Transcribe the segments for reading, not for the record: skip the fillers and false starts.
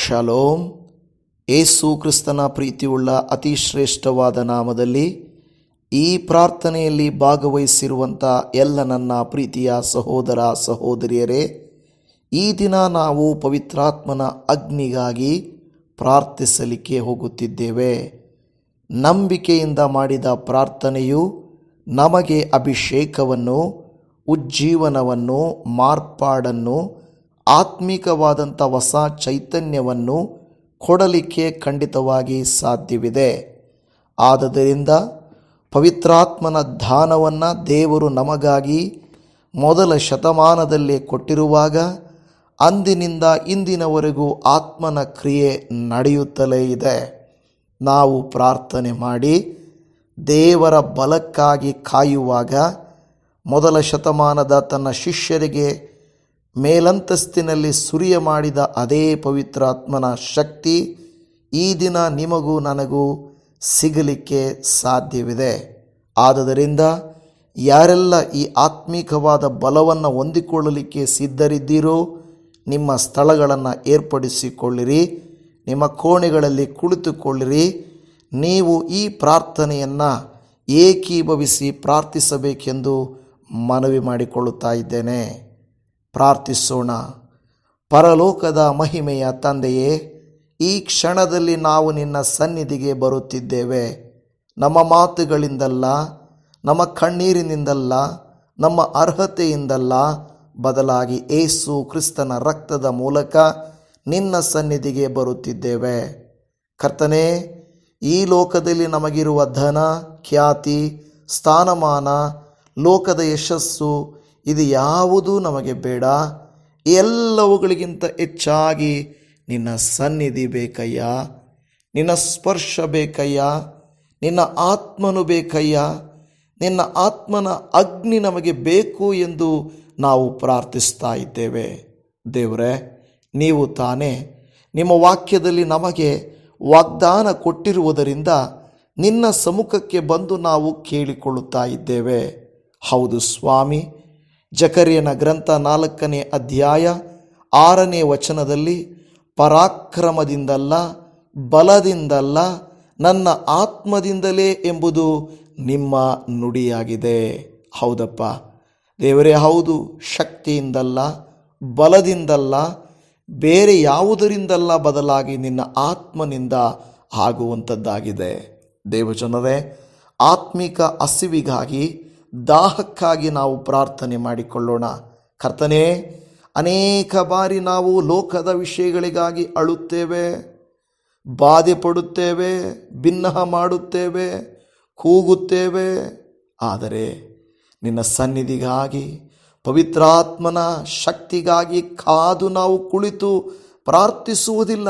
Shalom. ಯೇಸು ಕ್ರಿಸ್ತನ ಪ್ರೀತಿಯುಳ್ಳ ಅತಿ ಶ್ರೇಷ್ಠವಾದ ನಾಮದಲ್ಲಿ ಈ ಪ್ರಾರ್ಥನೆಯಲ್ಲಿ ಭಾಗವಹಿಸಿರುವಂಥ ಎಲ್ಲ ನನ್ನ ಪ್ರೀತಿಯ ಸಹೋದರ ಸಹೋದರಿಯರೇ, ಈ ದಿನ ನಾವು ಪವಿತ್ರಾತ್ಮನ ಅಗ್ನಿಗಾಗಿ ಪ್ರಾರ್ಥಿಸಲಿಕ್ಕೆ ಹೋಗುತ್ತಿದ್ದೇವೆ. ನಂಬಿಕೆಯಿಂದ ಮಾಡಿದ ಪ್ರಾರ್ಥನೆಯು ನಮಗೆ ಅಭಿಷೇಕವನ್ನು, ಉಜ್ಜೀವನವನ್ನು, ಮಾರ್ಪಾಡನ್ನು, ಆತ್ಮಿಕವಾದಂಥ ಹೊಸ ಚೈತನ್ಯವನ್ನು ಕೊಡಲಿಕ್ಕೆ ಖಂಡಿತವಾಗಿ ಸಾಧ್ಯವಿದೆ. ಆದುದರಿಂದ ಪವಿತ್ರಾತ್ಮನ ದಾನವನ್ನು ದೇವರು ನಮಗಾಗಿ ಮೊದಲ ಶತಮಾನದಲ್ಲೇ ಕೊಟ್ಟಿರುವಾಗ ಅಂದಿನಿಂದ ಇಂದಿನವರೆಗೂ ಆತ್ಮನ ಕ್ರಿಯೆ ನಡೆಯುತ್ತಲೇ ಇದೆ. ನಾವು ಪ್ರಾರ್ಥನೆ ಮಾಡಿ ದೇವರ ಬಲಕ್ಕಾಗಿ ಕಾಯುವಾಗ ಮೊದಲ ಶತಮಾನದ ತನ್ನ ಶಿಷ್ಯರಿಗೆ ಮೇಲಂತಸ್ತಿನಲ್ಲಿ ಸುರಿಯ ಮಾಡಿದ ಅದೇ ಪವಿತ್ರಾತ್ಮನ ಶಕ್ತಿ ಈ ದಿನ ನಿಮಗೂ ನನಗೂ ಸಿಗಲಿಕ್ಕೆ ಸಾಧ್ಯವಿದೆ. ಆದುದರಿಂದ ಯಾರೆಲ್ಲ ಈ ಆತ್ಮಿಕವಾದ ಬಲವನ್ನು ಹೊಂದಿಕೊಳ್ಳಲಿಕ್ಕೆ ಸಿದ್ಧರಿದ್ದೀರೋ ನಿಮ್ಮ ಸ್ಥಳಗಳನ್ನು ಏರ್ಪಡಿಸಿಕೊಳ್ಳಿರಿ, ನಿಮ್ಮ ಕೋಣೆಗಳಲ್ಲಿ ಕುಳಿತುಕೊಳ್ಳಿರಿ. ನೀವು ಈ ಪ್ರಾರ್ಥನೆಯನ್ನು ಏಕೀಭವಿಸಿ ಪ್ರಾರ್ಥಿಸಬೇಕೆಂದು ಮನವಿ ಮಾಡಿಕೊಳ್ಳುತ್ತಾ ಇದ್ದೇನೆ. ಪ್ರಾರ್ಥಿಸೋಣ. ಪರಲೋಕದ ಮಹಿಮೆಯ ತಂದೆಯೇ, ಈ ಕ್ಷಣದಲ್ಲಿ ನಾವು ನಿನ್ನ ಸನ್ನಿಧಿಗೆ ಬರುತ್ತಿದ್ದೇವೆ. ನಮ್ಮ ಮಾತುಗಳಿಂದಲ್ಲ, ನಮ್ಮ ಕಣ್ಣೀರಿನಿಂದಲ್ಲ, ನಮ್ಮ ಅರ್ಹತೆಯಿಂದಲ್ಲ, ಬದಲಾಗಿ ಯೇಸು ಕ್ರಿಸ್ತನ ರಕ್ತದ ಮೂಲಕ ನಿನ್ನ ಸನ್ನಿಧಿಗೆ ಬರುತ್ತಿದ್ದೇವೆ. ಕರ್ತನೇ, ಈ ಲೋಕದಲ್ಲಿ ನಮಗಿರುವ ಧನ, ಖ್ಯಾತಿ, ಸ್ಥಾನಮಾನ, ಲೋಕದ ಯಶಸ್ಸು ಇದು ಯಾವುದೂ ನಮಗೆ ಬೇಡ. ಎಲ್ಲವುಗಳಿಗಿಂತ ಹೆಚ್ಚಾಗಿ ನಿನ್ನ ಸನ್ನಿಧಿ ಬೇಕಯ್ಯ, ನಿನ್ನ ಸ್ಪರ್ಶ ಬೇಕಯ್ಯ, ನಿನ್ನ ಆತ್ಮನು ಬೇಕಯ್ಯ, ನಿನ್ನ ಆತ್ಮನ ಅಗ್ನಿ ನಮಗೆ ಬೇಕು ಎಂದು ನಾವು ಪ್ರಾರ್ಥಿಸ್ತಾ ಇದ್ದೇವೆ. ದೇವರೇ, ನೀವು ತಾನೇ ನಿಮ್ಮ ವಾಕ್ಯದಲ್ಲಿ ನಮಗೆ ವಾಗ್ದಾನ ಕೊಟ್ಟಿರುವುದರಿಂದ ನಿನ್ನ ಸಮ್ಮುಖಕ್ಕೆ ಬಂದು ನಾವು ಕೇಳಿಕೊಳ್ಳುತ್ತಾ ಇದ್ದೇವೆ. ಹೌದು ಸ್ವಾಮಿ, ಜಕರ್ಯನ ಗ್ರಂಥ 4ನೇ ಅಧ್ಯಾಯ 6ನೇ ವಚನದಲ್ಲಿ ಪರಾಕ್ರಮದಿಂದಲ್ಲ, ಬಲದಿಂದಲ್ಲ, ನನ್ನ ಆತ್ಮದಿಂದಲೇ ಎಂಬುದು ನಿಮ್ಮ ನುಡಿಯಾಗಿದೆ. ಹೌದಪ್ಪ ದೇವರೇ, ಹೌದು, ಶಕ್ತಿಯಿಂದಲ್ಲ, ಬಲದಿಂದಲ್ಲ, ಬೇರೆ ಯಾವುದರಿಂದಲ್ಲ, ಬದಲಾಗಿ ನಿನ್ನ ಆತ್ಮನಿಂದ ಆಗುವಂಥದ್ದಾಗಿದೆ. ದೇವಜನರೇ, ಆತ್ಮಿಕ ಹಸಿವಿಗಾಗಿ, ದಾಹಕ್ಕಾಗಿ ನಾವು ಪ್ರಾರ್ಥನೆ ಮಾಡಿಕೊಳ್ಳೋಣ. ಕರ್ತನೇ, ಅನೇಕ ಬಾರಿ ನಾವು ಲೋಕದ ವಿಷಯಗಳಿಗಾಗಿ ಅಳುತ್ತೇವೆ, ಬಾಧೆ ಪಡುತ್ತೇವೆ, ಭಿನ್ನಹ ಮಾಡುತ್ತೇವೆ, ಕೂಗುತ್ತೇವೆ. ಆದರೆ ನಿನ್ನ ಸನ್ನಿಧಿಗಾಗಿ, ಪವಿತ್ರಾತ್ಮನ ಶಕ್ತಿಗಾಗಿ ಕಾದು ನಾವು ಕುಳಿತು ಪ್ರಾರ್ಥಿಸುವುದಿಲ್ಲ.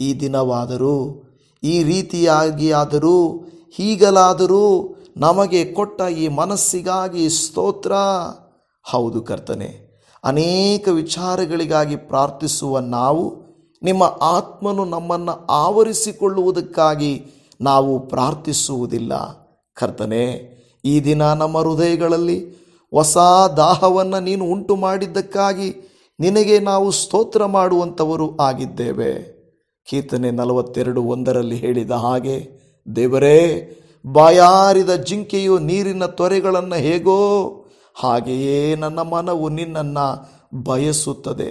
ಈ ದಿನವಾದರೂ, ಈ ರೀತಿಯಾಗಿ ಆದರೂ, ಹೀಗಲಾದರೂ ನಮಗೆ ಕೊಟ್ಟ ಈ ಮನಸ್ಸಿಗಾಗಿ ಸ್ತೋತ್ರ. ಹೌದು ಕರ್ತನೆ, ಅನೇಕ ವಿಚಾರಗಳಿಗಾಗಿ ಪ್ರಾರ್ಥಿಸುವ ನಾವು ನಿಮ್ಮ ಆತ್ಮನು ನಮ್ಮನ್ನು ಆವರಿಸಿಕೊಳ್ಳುವುದಕ್ಕಾಗಿ ನಾವು ಪ್ರಾರ್ಥಿಸುವುದಿಲ್ಲ. ಕರ್ತನೆ, ಈ ದಿನ ನಮ್ಮ ಹೃದಯಗಳಲ್ಲಿ ಹೊಸ ದಾಹವನ್ನು ನೀನು ಉಂಟು ಮಾಡಿದ್ದಕ್ಕಾಗಿ ನಿನಗೆ ನಾವು ಸ್ತೋತ್ರ ಮಾಡುವಂಥವರು ಆಗಿದ್ದೇವೆ. ಕೀರ್ತನೆ 42:1 ಹೇಳಿದ ಹಾಗೆ, ದೇವರೇ, ಬಾಯಾರಿದ ಜಿಂಕೆಯು ನೀರಿನ ತೊರೆಗಳನ್ನು ಹೇಗೋ ಹಾಗೆಯೇ ನನ್ನ ಮನವು ನಿನ್ನನ್ನು ಬಯಸುತ್ತದೆ.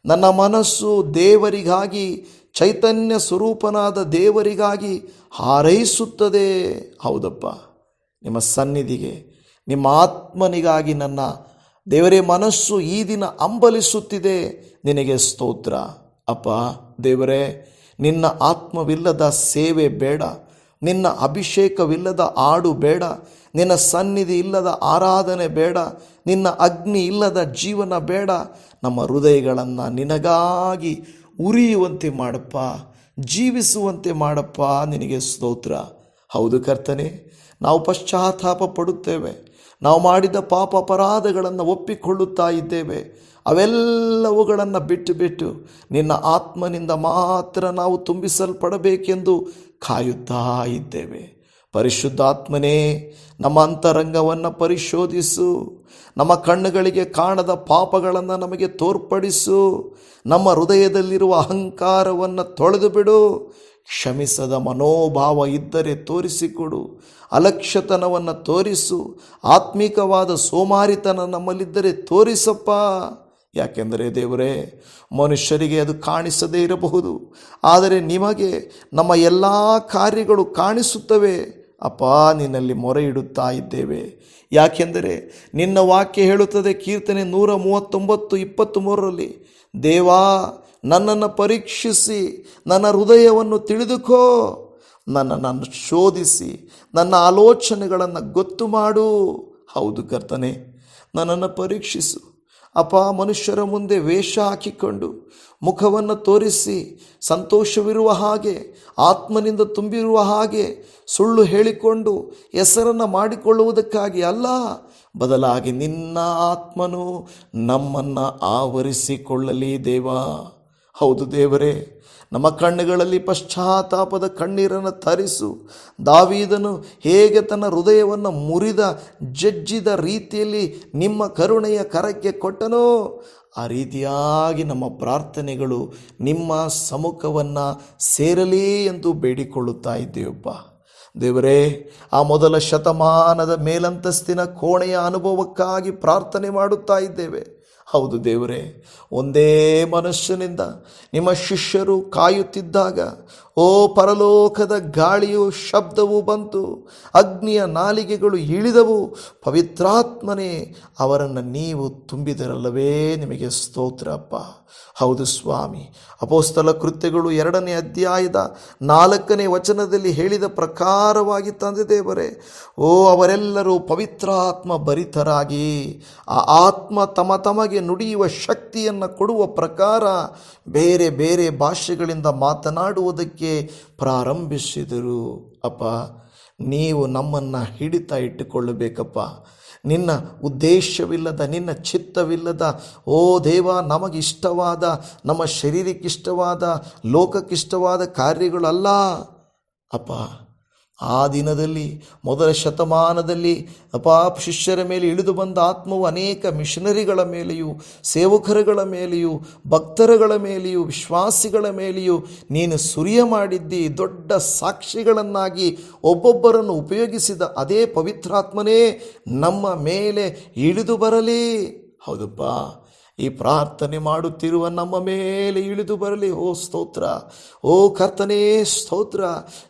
ನನ್ನ ಮನಸ್ಸು ದೇವರಿಗಾಗಿ, ಚೈತನ್ಯ ಸ್ವರೂಪನಾದ ದೇವರಿಗಾಗಿ ಹಾರೈಸುತ್ತದೆ. ಹೌದಪ್ಪ, ನಿಮ್ಮ ಸನ್ನಿಧಿಗೆ, ನಿಮ್ಮ ಆತ್ಮನಿಗಾಗಿ ನನ್ನ ದೇವರೇ ಮನಸ್ಸು ಈ ದಿನ ಹಂಬಲಿಸುತ್ತಿದೆ. ನಿನಗೆ ಸ್ತೋತ್ರ. ಅಪ್ಪ ದೇವರೇ, ನಿನ್ನ ಆತ್ಮವಿಲ್ಲದ ಸೇವೆ ಬೇಡ, ನಿನ್ನ ಅಭಿಷೇಕವಿಲ್ಲದ ಹಾಡು ಬೇಡ, ನಿನ್ನ ಸನ್ನಿಧಿ ಇಲ್ಲದ ಆರಾಧನೆ ಬೇಡ, ನಿನ್ನ ಅಗ್ನಿ ಇಲ್ಲದ ಜೀವನ ಬೇಡ. ನಮ್ಮ ಹೃದಯಗಳನ್ನು ನಿನಗಾಗಿ ಉರಿಯುವಂತೆ ಮಾಡಪ್ಪ, ಜೀವಿಸುವಂತೆ ಮಾಡಪ್ಪ. ನಿನಗೆ ಸ್ತೋತ್ರ. ಹೌದು ಕರ್ತನೆ, ನಾವು ಪಶ್ಚಾತ್ತಾಪ ಪಡುತ್ತೇವೆ, ನಾವು ಮಾಡಿದ ಪಾಪ ಅಪರಾಧಗಳನ್ನು ಒಪ್ಪಿಕೊಳ್ಳುತ್ತಾ ಇದ್ದೇವೆ. ಅವೆಲ್ಲವುಗಳನ್ನು ಬಿಟ್ಟು ನಿನ್ನ ಆತ್ಮನಿಂದ ಮಾತ್ರ ನಾವು ತುಂಬಿಸಲ್ಪಡಬೇಕೆಂದು ಕಾಯುತ್ತಾ ಇದ್ದೇವೆ. ಪರಿಶುದ್ಧಾತ್ಮನೇ, ನಮ್ಮ ಅಂತರಂಗವನ್ನು ಪರಿಶೋಧಿಸು. ನಮ್ಮ ಕಣ್ಣುಗಳಿಗೆ ಕಾಣದ ಪಾಪಗಳನ್ನು ನಮಗೆ ತೋರ್ಪಡಿಸು. ನಮ್ಮ ಹೃದಯದಲ್ಲಿರುವ ಅಹಂಕಾರವನ್ನು ತೊಳೆದು ಬಿಡು. ಕ್ಷಮಿಸದ ಮನೋಭಾವ ಇದ್ದರೆ ತೋರಿಸಿಕೊಡು. ಅಲಕ್ಷ್ಯತನವನ್ನು ತೋರಿಸು. ಆತ್ಮಿಕವಾದ ಸೋಮಾರಿತನ ನಮ್ಮಲ್ಲಿದ್ದರೆ ತೋರಿಸಪ್ಪ. ಯಾಕೆಂದರೆ ದೇವರೇ, ಮನುಷ್ಯರಿಗೆ ಅದು ಕಾಣಿಸದೇ ಇರಬಹುದು, ಆದರೆ ನಿಮಗೆ ನಮ್ಮ ಎಲ್ಲ ಕಾರ್ಯಗಳು ಕಾಣಿಸುತ್ತವೆ. ಅಪ್ಪ, ನಿನ್ನಲ್ಲಿ ಮೊರೆ ಇಡುತ್ತಾ ಇದ್ದೇವೆ. ಯಾಕೆಂದರೆ ನಿನ್ನ ವಾಕ್ಯ ಹೇಳುತ್ತದೆ, ಕೀರ್ತನೆ 139:23, ದೇವಾ, ನನ್ನನ್ನು ಪರೀಕ್ಷಿಸಿ ನನ್ನ ಹೃದಯವನ್ನು ತಿಳಿದುಕೋ, ನನ್ನನ್ನು ಶೋಧಿಸಿ ನನ್ನ ಆಲೋಚನೆಗಳನ್ನು ಗೊತ್ತು ಮಾಡು. ಹೌದು ಕರ್ತನೆ, ನನ್ನನ್ನು ಪರೀಕ್ಷಿಸು. ಅಪ್ಪ, ಮನುಷ್ಯರ ಮುಂದೆ ವೇಷ ಹಾಕಿಕೊಂಡು ಮುಖವನ್ನು ತೋರಿಸಿ ಸಂತೋಷವಿರುವ ಹಾಗೆ, ಆತ್ಮನಿಂದ ತುಂಬಿರುವ ಹಾಗೆ ಸುಳ್ಳು ಹೇಳಿಕೊಂಡು ಹೆಸರನ್ನು ಮಾಡಿಕೊಳ್ಳುವುದಕ್ಕಾಗಿ ಅಲ್ಲ, ಬದಲಾಗಿ ನಿನ್ನ ಆತ್ಮನು ನಮ್ಮನ್ನು ಆವರಿಸಿಕೊಳ್ಳಲಿ ದೇವಾ. ಹೌದು ದೇವರೇ, ನಮ್ಮ ಕಣ್ಣುಗಳಲ್ಲಿ ಪಶ್ಚಾತ್ತಾಪದ ಕಣ್ಣೀರನ್ನು ತರಿಸು. ದಾವೀದನು ಹೇಗೆ ತನ್ನ ಹೃದಯವನ್ನು ಮುರಿದ ಜಜ್ಜಿದ ರೀತಿಯಲ್ಲಿ ನಿಮ್ಮ ಕರುಣೆಯ ಕರಕ್ಕೆ ಕೊಟ್ಟನೋ, ಆ ರೀತಿಯಾಗಿ ನಮ್ಮ ಪ್ರಾರ್ಥನೆಗಳು ನಿಮ್ಮ ಸಮ್ಮುಖವನ್ನು ಸೇರಲಿ ಎಂದು ಬೇಡಿಕೊಳ್ಳುತ್ತಾ ಇದ್ದೇವಪ್ಪ. ದೇವರೇ, ಆ ಮೊದಲ ಶತಮಾನದ ಮೇಲಂತಸ್ತಿನ ಕೋಣೆಯ ಅನುಭವಕ್ಕಾಗಿ ಪ್ರಾರ್ಥನೆ ಮಾಡುತ್ತಾ ಇದ್ದೇವೆ. ಹೌದು ದೇವರೇ, ಒಂದೇ ಮನುಷ್ಯನಿಂದ ನಿಮ್ಮ ಶಿಷ್ಯರು ಕಾಯುತ್ತಿದ್ದಾಗ, ಓ ಪರಲೋಕದ ಗಾಳಿಯು ಶಬ್ದವು ಬಂತು, ಅಗ್ನಿಯ ನಾಲಿಗೆಗಳು ಇಳಿದವು. ಪವಿತ್ರಾತ್ಮನೇ, ಅವರನ್ನು ನೀವು ತುಂಬಿದರಲ್ಲವೇ, ನಿಮಗೆ ಸ್ತೋತ್ರ ಅಪ್ಪ. ಹೌದು ಸ್ವಾಮಿ, ಅಪೊಸ್ತಲ ಕೃತ್ಯಗಳು 2ನೇ ಅಧ್ಯಾಯದ 4ನೇ ವಚನದಲ್ಲಿ ಹೇಳಿದ ಪ್ರಕಾರವಾಗಿ ತಂದೆ ದೇವರೇ, ಓ ಅವರೆಲ್ಲರೂ ಪವಿತ್ರಾತ್ಮ ಭರಿತರಾಗಿ ಆ ಆತ್ಮ ತಮಗೆ ನುಡಿಯುವ ಶಕ್ತಿಯನ್ನು ಕೊಡುವ ಪ್ರಕಾರ ಬೇರೆ ಬೇರೆ ಭಾಷೆಗಳಿಂದ ಮಾತನಾಡುವುದಕ್ಕೆ ಪ್ರಾರಂಭಿಸಿದರು. ಅಪ್ಪ, ನೀವು ನಮ್ಮನ್ನು ಹಿಡಿತಾ ಇಟ್ಟುಕೊಳ್ಳಬೇಕಪ್ಪ. ನಿನ್ನ ಉದ್ದೇಶವಿಲ್ಲದ, ನಿನ್ನ ಚಿತ್ತವಿಲ್ಲದ, ಓ ದೇವ, ನಮಗಿಷ್ಟವಾದ, ನಮ್ಮ ಶರೀರಕ್ಕಿಷ್ಟವಾದ, ಲೋಕಕ್ಕಿಷ್ಟವಾದ ಕಾರ್ಯಗಳಲ್ಲ ಅಪ್ಪ. ಆ ದಿನದಲ್ಲಿ, ಮೊದಲ ಶತಮಾನದಲ್ಲಿ ಅಪ್ಪ, ಶಿಷ್ಯರ ಮೇಲೆ ಇಳಿದು ಬಂದ ಆತ್ಮವು ಅನೇಕ ಮಿಷನರಿಗಳ ಮೇಲೆಯೂ, ಸೇವಕರುಗಳ ಮೇಲೆಯೂ, ಭಕ್ತರುಗಳ ಮೇಲೆಯೂ, ವಿಶ್ವಾಸಿಗಳ ಮೇಲೆಯೂ ನೀನು ಸುರಿಯ ಮಾಡಿದ್ದಿ. ದೊಡ್ಡ ಸಾಕ್ಷಿಗಳನ್ನಾಗಿ ಒಬ್ಬೊಬ್ಬರನ್ನು ಉಪಯೋಗಿಸಿದ ಅದೇ ಪವಿತ್ರಾತ್ಮನೇ ನಮ್ಮ ಮೇಲೆ ಇಳಿದು ಬರಲಿ. ಹೌದಪ್ಪ, ಈ ಪ್ರಾರ್ಥನೆ ಮಾಡುತ್ತಿರುವ ನಮ್ಮ ಮೇಲೆ ಇಳಿದು ಬರಲಿ. ಓ ಸ್ತೋತ್ರ, ಓ ಕರ್ತನೇ ಸ್ತೋತ್ರ.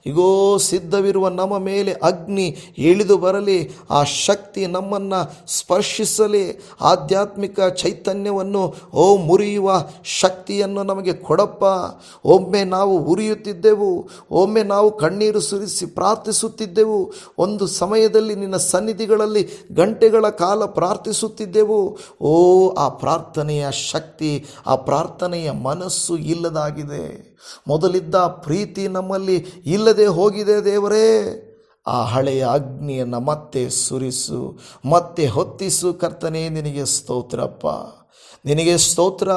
ಈಗೋ ಸಿದ್ಧವಿರುವ ನಮ್ಮ ಮೇಲೆ ಅಗ್ನಿ ಇಳಿದು ಬರಲಿ. ಆ ಶಕ್ತಿ ನಮ್ಮನ್ನು ಸ್ಪರ್ಶಿಸಲಿ. ಆಧ್ಯಾತ್ಮಿಕ ಚೈತನ್ಯವನ್ನು, ಓ ಮುರಿಯುವ ಶಕ್ತಿಯನ್ನು ನಮಗೆ ಕೊಡಪ್ಪ. ಒಮ್ಮೆ ನಾವು ಉರಿಯುತ್ತಿದ್ದೆವು, ಒಮ್ಮೆ ನಾವು ಕಣ್ಣೀರು ಸುರಿಸಿ ಪ್ರಾರ್ಥಿಸುತ್ತಿದ್ದೆವು. ಒಂದು ಸಮಯದಲ್ಲಿ ನಿನ್ನ ಸನ್ನಿಧಿಗಳಲ್ಲಿ ಗಂಟೆಗಳ ಕಾಲ ಪ್ರಾರ್ಥಿಸುತ್ತಿದ್ದೆವು. ಓ ಆ ಪ್ರಾರ್ಥನೆಯ ಶಕ್ತಿ, ಆ ಪ್ರಾರ್ಥನೆಯ ಮನಸ್ಸು ಇಲ್ಲದಾಗಿದೆ. ಮೊದಲಿದ್ದ ಪ್ರೀತಿ ನಮ್ಮಲ್ಲಿ ಇಲ್ಲದೆ ಹೋಗಿದೆ ದೇವರೇ. ಆ ಹಳೆಯ ಅಗ್ನಿಯನ್ನು ಮತ್ತೆ ಸುರಿಸು, ಮತ್ತೆ ಹೊತ್ತಿಸು ಕರ್ತನೇ. ನಿನಗೆ ಸ್ತೋತ್ರಪ್ಪ, ನಿನಗೆ ಸ್ತೋತ್ರ.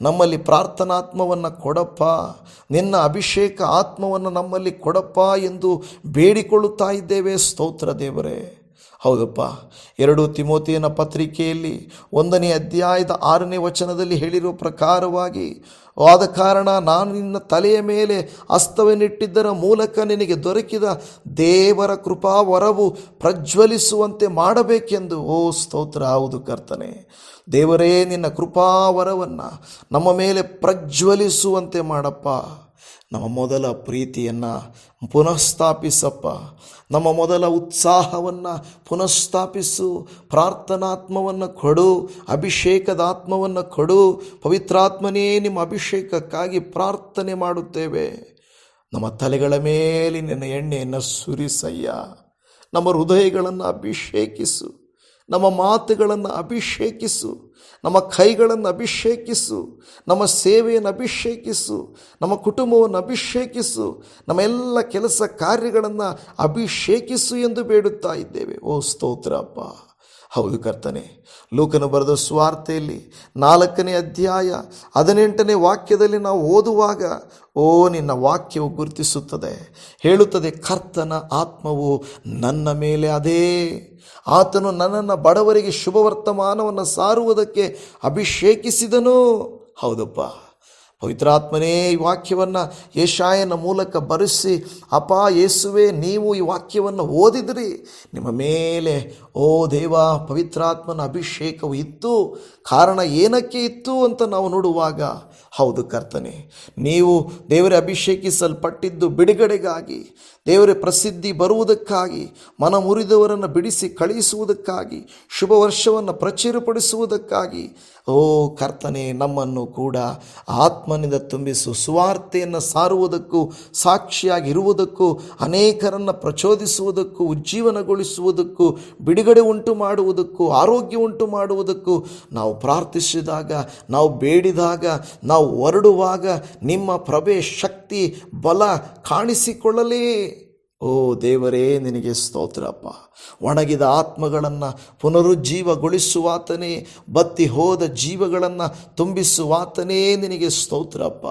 ನಮ್ಮಲ್ಲಿ ಪ್ರಾರ್ಥನಾತ್ಮವನ್ನು ಕೊಡಪ್ಪ, ನಿನ್ನ ಅಭಿಷೇಕ ಆತ್ಮವನ್ನು ನಮ್ಮಲ್ಲಿ ಕೊಡಪ್ಪ ಎಂದು ಬೇಡಿಕೊಳ್ಳುತ್ತಾ ಇದ್ದೇವೆ. ಸ್ತೋತ್ರ ದೇವರೇ. ಹೌದಪ್ಪ, 2 ತಿಮೋಥೆಯನ ಪತ್ರಿಕೆಯಲ್ಲಿ 1ನೇ ಅಧ್ಯಾಯದ 6ನೇ ವಚನದಲ್ಲಿ ಹೇಳಿರುವ ಪ್ರಕಾರವಾಗಿ, ಆದ ಕಾರಣ ನಾನು ನಿನ್ನ ತಲೆಯ ಮೇಲೆ ಹಸ್ತವನ್ನಿಟ್ಟಿದ್ದರ ಮೂಲಕ ನಿನಗೆ ದೊರಕಿದ ದೇವರ ಕೃಪಾ ವರವು ಪ್ರಜ್ವಲಿಸುವಂತೆ ಮಾಡಬೇಕೆಂದು. ಓ ಸ್ತೋತ್ರ. ಹೌದು ಕರ್ತನೆ, ದೇವರೇ, ನಿನ್ನ ಕೃಪಾವರವನ್ನು ನಮ್ಮ ಮೇಲೆ ಪ್ರಜ್ವಲಿಸುವಂತೆ ಮಾಡಪ್ಪ. ನಮ್ಮ ಮೊದಲ ಪ್ರೀತಿಯನ್ನು ಪುನಃಸ್ಥಾಪಿಸಪ್ಪ. ನಮ್ಮ ಮೊದಲ ಉತ್ಸಾಹವನ್ನು ಪುನಃಸ್ಥಾಪಿಸು. ಪ್ರಾರ್ಥನಾತ್ಮವನ್ನು ಕೊಡು, ಅಭಿಷೇಕದ ಆತ್ಮವನ್ನು ಕೊಡು. ಪವಿತ್ರಾತ್ಮನೇ, ನಿಮ್ಮ ಅಭಿಷೇಕಕ್ಕಾಗಿ ಪ್ರಾರ್ಥನೆ ಮಾಡುತ್ತೇವೆ. ನಮ್ಮ ತಲೆಗಳ ಮೇಲೆ ನಿನ್ನ ಎಣ್ಣೆಯನ್ನು ಸುರಿಸಯ್ಯ. ನಮ್ಮ ಹೃದಯಗಳನ್ನು ಅಭಿಷೇಕಿಸು, ನಮ್ಮ ಮಾತುಗಳನ್ನು ಅಭಿಷೇಕಿಸು, ನಮ್ಮ ಕೈಗಳನ್ನು ಅಭಿಷೇಕಿಸು, ನಮ್ಮ ಸೇವೆಯನ್ನು ಅಭಿಷೇಕಿಸು, ನಮ್ಮ ಕುಟುಂಬವನ್ನು ಅಭಿಷೇಕಿಸು, ನಮ್ಮ ಎಲ್ಲ ಕೆಲಸ ಕಾರ್ಯಗಳನ್ನು ಅಭಿಷೇಕಿಸು ಎಂದು ಬೇಡುತ್ತಾ ಇದ್ದೇವೆ. ಓ ಸ್ತೋತ್ರ ಅಪ್ಪ. ಹೌದು ಕರ್ತನೆ, ಲೂಕನು ಬರೆದ ಸುವಾರ್ತೆಯಲ್ಲಿ 4ನೇ ಅಧ್ಯಾಯ 18ನೇ ವಾಕ್ಯದಲ್ಲಿ ನಾವು ಓದುವಾಗ, ನಿನ್ನ ವಾಕ್ಯವು ಗುರುತಿಸುತ್ತದೆ, ಹೇಳುತ್ತದೆ, ಕರ್ತನ ಆತ್ಮವು ನನ್ನ ಮೇಲೆ ಅದೇ, ಆತನು ನನ್ನನ್ನು ಬಡವರಿಗೆ ಶುಭವರ್ತಮಾನವನ್ನು ಸಾರುವುದಕ್ಕೆ ಅಭಿಷೇಕಿಸಿದನು. ಹೌದಪ್ಪ, ಪವಿತ್ರಾತ್ಮನೇ ಈ ವಾಕ್ಯವನ್ನು ಯೆಶಾಯನ ಮೂಲಕ ಬರೆಸಿ, ಅಪ್ಪ ಯೇಸುವೆ, ನೀವು ಈ ವಾಕ್ಯವನ್ನು ಓದಿದ್ರಿ, ನಿಮ್ಮ ಮೇಲೆ ದೇವ ಪವಿತ್ರಾತ್ಮನ ಅಭಿಷೇಕವು ಇತ್ತು. ಕಾರಣ ಏನಕ್ಕೆ ಇತ್ತು ಅಂತ ನಾವು ನೋಡುವಾಗ, ಹೌದು ಕರ್ತನೆ, ನೀವು ದೇವರೇ ಅಭಿಷೇಕಿಸಲ್ಪಟ್ಟಿದ್ದು ಬಿಡುಗಡೆಗಾಗಿ, ದೇವರೇ ಪ್ರಸಿದ್ಧಿ ಬರುವುದಕ್ಕಾಗಿ, ಮನ ಮುರಿದವರನ್ನು ಬಿಡಿಸಿ ಕಳುಹಿಸುವುದಕ್ಕಾಗಿ, ಶುಭ ವರ್ಷವನ್ನು ಪ್ರಚುರಪಡಿಸುವುದಕ್ಕಾಗಿ. ಕರ್ತನೆ, ನಮ್ಮನ್ನು ಕೂಡ ಆತ್ಮನಿಂದ ತುಂಬಿಸು, ಸುವಾರ್ತೆಯನ್ನು ಸಾರುವುದಕ್ಕೂ, ಸಾಕ್ಷಿಯಾಗಿರುವುದಕ್ಕೂ, ಅನೇಕರನ್ನು ಪ್ರಚೋದಿಸುವುದಕ್ಕೂ, ಉಜ್ಜೀವನಗೊಳಿಸುವುದಕ್ಕೂ, ಬಿಡುಗಡೆ ಉಂಟು ಮಾಡುವುದಕ್ಕೂ, ಆರೋಗ್ಯ ಉಂಟು ಮಾಡುವುದಕ್ಕೂ ನಾವು ಪ್ರಾರ್ಥಿಸಿದಾಗ, ನಾವು ಬೇಡಿದಾಗ, ನಾವು ಹೊರಡುವಾಗ ನಿಮ್ಮ ಪ್ರಭೆ, ಶಕ್ತಿ, ಬಲ ಕಾಣಿಸಿಕೊಳ್ಳಲಿ. ದೇವರೇ, ನಿನಗೆ ಸ್ತೋತ್ರಪ್ಪ. ಒಣಗಿದ ಆತ್ಮಗಳನ್ನು ಪುನರುಜ್ಜೀವಗೊಳಿಸುವಾತನೇ, ಬತ್ತಿ ಹೋದ ಜೀವಗಳನ್ನು ತುಂಬಿಸುವಾತನೇ, ನಿನಗೆ ಸ್ತೋತ್ರಪ್ಪ.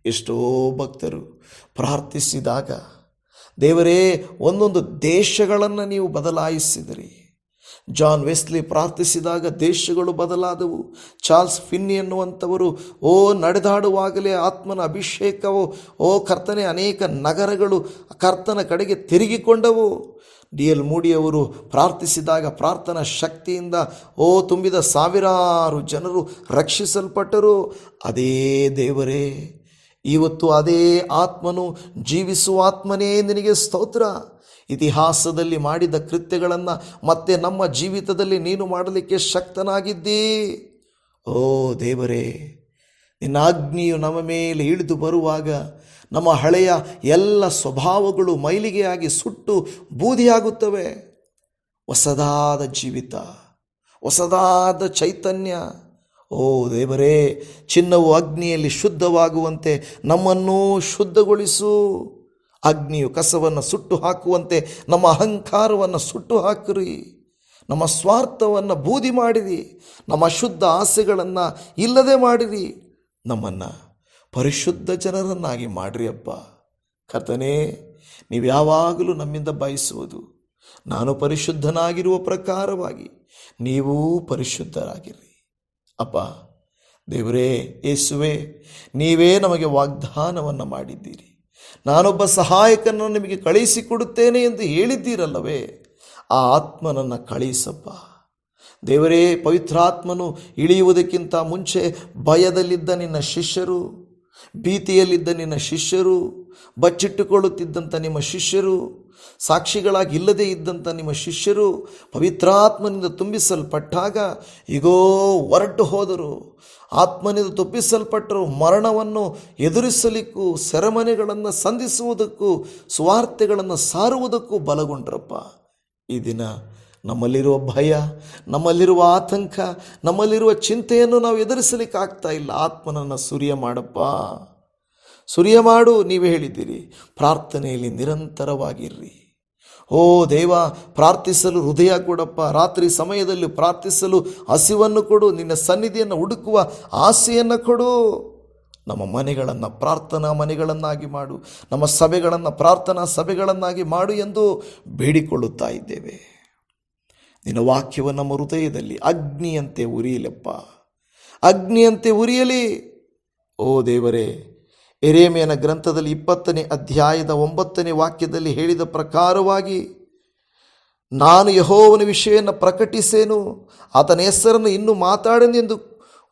ಎಷ್ಟೋ ಭಕ್ತರು ಪ್ರಾರ್ಥಿಸಿದಾಗ ದೇವರೇ, ಒಂದೊಂದು ದೇಶಗಳನ್ನು ನೀವು ಬದಲಾಯಿಸಿದಿರಿ. ಜಾನ್ ವೆಸ್ಲಿ ಪ್ರಾರ್ಥಿಸಿದಾಗ ದೇಶಗಳು ಬದಲಾದವು. ಚಾರ್ಲ್ಸ್ ಫಿನ್ನಿ ಎನ್ನುವಂಥವರು ನಡೆದಾಡುವಾಗಲೇ ಆತ್ಮನ ಅಭಿಷೇಕವು ಕರ್ತನೆ, ಅನೇಕ ನಗರಗಳು ಕರ್ತನ ಕಡೆಗೆ ತಿರುಗಿಕೊಂಡವು. D.L. ಮೂಡಿಯವರು ಪ್ರಾರ್ಥಿಸಿದಾಗ ಪ್ರಾರ್ಥನಾ ಶಕ್ತಿಯಿಂದ ತುಂಬಿದ ಸಾವಿರಾರು ಜನರು ರಕ್ಷಿಸಲ್ಪಟ್ಟರು. ಅದೇ ದೇವರೇ, ಇವತ್ತು ಅದೇ ಆತ್ಮನು, ಜೀವಿಸುವ ಆತ್ಮನೇ, ನಿನಗೆ ಸ್ತೋತ್ರ. ಇತಿಹಾಸದಲ್ಲಿ ಮಾಡಿದ ಕೃತ್ಯಗಳನ್ನು ಮತ್ತೆ ನಮ್ಮ ಜೀವಿತದಲ್ಲಿ ನೀನು ಮಾಡಲಿಕ್ಕೆ ಶಕ್ತನಾಗಿದ್ದೀ. ದೇವರೇ, ನಿನ್ನ ಅಗ್ನಿಯು ನಮ್ಮ ಮೇಲೆ ಇಳಿದು ಬರುವಾಗ ನಮ್ಮ ಹಳೆಯ ಎಲ್ಲ ಸ್ವಭಾವಗಳು ಮೈಲಿಗೆಯಾಗಿ ಸುಟ್ಟು ಬೂದಿಯಾಗುತ್ತವೆ. ಹೊಸದಾದ ಜೀವಿತ, ಹೊಸದಾದ ಚೈತನ್ಯ. ದೇವರೇ, ಚಿನ್ನವು ಅಗ್ನಿಯಲ್ಲಿ ಶುದ್ಧವಾಗುವಂತೆ ನಮ್ಮನ್ನೂ ಶುದ್ಧಗೊಳಿಸು. ಅಗ್ನಿಯು ಕಸವನ್ನು ಸುಟ್ಟು ಹಾಕುವಂತೆ ನಮ್ಮ ಅಹಂಕಾರವನ್ನು ಸುಟ್ಟು ಹಾಕಿರಿ. ನಮ್ಮ ಸ್ವಾರ್ಥವನ್ನು ಬೂದಿ ಮಾಡಿರಿ. ನಮ್ಮ ಶುದ್ಧ ಆಸೆಗಳನ್ನು ಇಲ್ಲದೆ ಮಾಡಿರಿ. ನಮ್ಮನ್ನು ಪರಿಶುದ್ಧ ಜನರನ್ನಾಗಿ ಮಾಡಿರಿ ಅಪ್ಪ. ಕರ್ತನೇ, ನೀವು ಯಾವಾಗಲೂ ನಮ್ಮಿಂದ ಬಯಸುವುದು, ನಾನು ಪರಿಶುದ್ಧನಾಗಿರುವ ಪ್ರಕಾರವಾಗಿ ನೀವೂ ಪರಿಶುದ್ಧರಾಗಿರಿ ಅಪ್ಪ. ದೇವರೇ, ಯೇಸುವೆ, ನೀವೇ ನಮಗೆ ವಾಗ್ದಾನವನ್ನು ಮಾಡಿದ್ದೀರಿ. ನಾನೊಬ್ಬ ಸಹಾಯಕನನ್ನು ನಿಮಗೆ ಕಳುಹಿಸಿಕೊಡುತ್ತೇನೆ ಎಂದು ಹೇಳಿದ್ದೀರಲ್ಲವೇ, ಆ ಆತ್ಮನನ್ನು ಕಳುಹಿಸಪ್ಪ. ದೇವರೇ, ಪವಿತ್ರಾತ್ಮನು ಇಳಿಯುವುದಕ್ಕಿಂತ ಮುಂಚೆ ಭಯದಲ್ಲಿದ್ದ ನಿನ್ನ ಶಿಷ್ಯರು, ಭೀತಿಯಲ್ಲಿದ್ದ ನಿನ್ನ ಶಿಷ್ಯರು, ಬಚ್ಚಿಟ್ಟುಕೊಳ್ಳುತ್ತಿದ್ದಂಥ ನಿಮ್ಮ ಶಿಷ್ಯರು, ಸಾಕ್ಷಿಗಳಾಗಿ ಇಲ್ಲದೇ ಇದ್ದಂಥ ನಿಮ್ಮ ಶಿಷ್ಯರು ಪವಿತ್ರಾತ್ಮನಿಂದ ತುಂಬಿಸಲ್ಪಟ್ಟಾಗ ಈಗೋ ಹೊರಟು ಹೋದರು. ಆತ್ಮನಿಂದ ತುಂಬಿಸಲ್ಪಟ್ಟರು. ಮರಣವನ್ನು ಎದುರಿಸಲಿಕ್ಕೂ, ಸೆರೆಮನೆಗಳನ್ನು ಸಂಧಿಸುವುದಕ್ಕೂ, ಸುವಾರ್ತೆಗಳನ್ನು ಸಾರುವುದಕ್ಕೂ ಬಲಗೊಂಡ್ರಪ್ಪ. ಈ ದಿನ ನಮ್ಮಲ್ಲಿರುವ ಭಯ, ನಮ್ಮಲ್ಲಿರುವ ಆತಂಕ, ನಮ್ಮಲ್ಲಿರುವ ಚಿಂತೆಯನ್ನು ನಾವು ಎದುರಿಸಲಿಕ್ಕಾಗ್ತಾ ಇಲ್ಲ. ಆತ್ಮನನ್ನು ಸುರಿಯ ಮಾಡಪ್ಪ, ಸುರಿಯ ಮಾಡು. ನೀವೇ ಹೇಳಿದ್ದೀರಿ, ಪ್ರಾರ್ಥನೆಯಲ್ಲಿ ನಿರಂತರವಾಗಿರ್ರಿ. ದೇವ, ಪ್ರಾರ್ಥಿಸಲು ಹೃದಯ ಕೊಡಪ್ಪ. ರಾತ್ರಿ ಸಮಯದಲ್ಲಿ ಪ್ರಾರ್ಥಿಸಲು ಹಸಿವನ್ನು ಕೊಡು. ನಿನ್ನ ಸನ್ನಿಧಿಯನ್ನು ಹುಡುಕುವ ಆಸೆಯನ್ನು ಕೊಡು. ನಮ್ಮ ಮನೆಗಳನ್ನು ಪ್ರಾರ್ಥನಾ ಮನೆಗಳನ್ನಾಗಿ ಮಾಡು. ನಮ್ಮ ಸಭೆಗಳನ್ನು ಪ್ರಾರ್ಥನಾ ಸಭೆಗಳನ್ನಾಗಿ ಮಾಡು ಎಂದು ಬೇಡಿಕೊಳ್ಳುತ್ತಾ ಇದ್ದೇವೆ. ನಿನ್ನ ವಾಕ್ಯವು ನಮ್ಮ ಹೃದಯದಲ್ಲಿ ಅಗ್ನಿಯಂತೆ ಉರಿಯಲಪ್ಪ, ಅಗ್ನಿಯಂತೆ ಉರಿಯಲಿ. ದೇವರೇ, ಯೆರೆಮೀಯನ ಗ್ರಂಥದಲ್ಲಿ 20ನೇ ಅಧ್ಯಾಯದ 9ನೇ ವಾಕ್ಯದಲ್ಲಿ ಹೇಳಿದ ಪ್ರಕಾರವಾಗಿ, ನಾನು ಯೆಹೋವನ ವಿಷಯವನ್ನು ಪ್ರಕಟಿಸೇನು, ಆತನ ಹೆಸರನ್ನು ಇನ್ನೂ ಮಾತಾಡನೆಂದು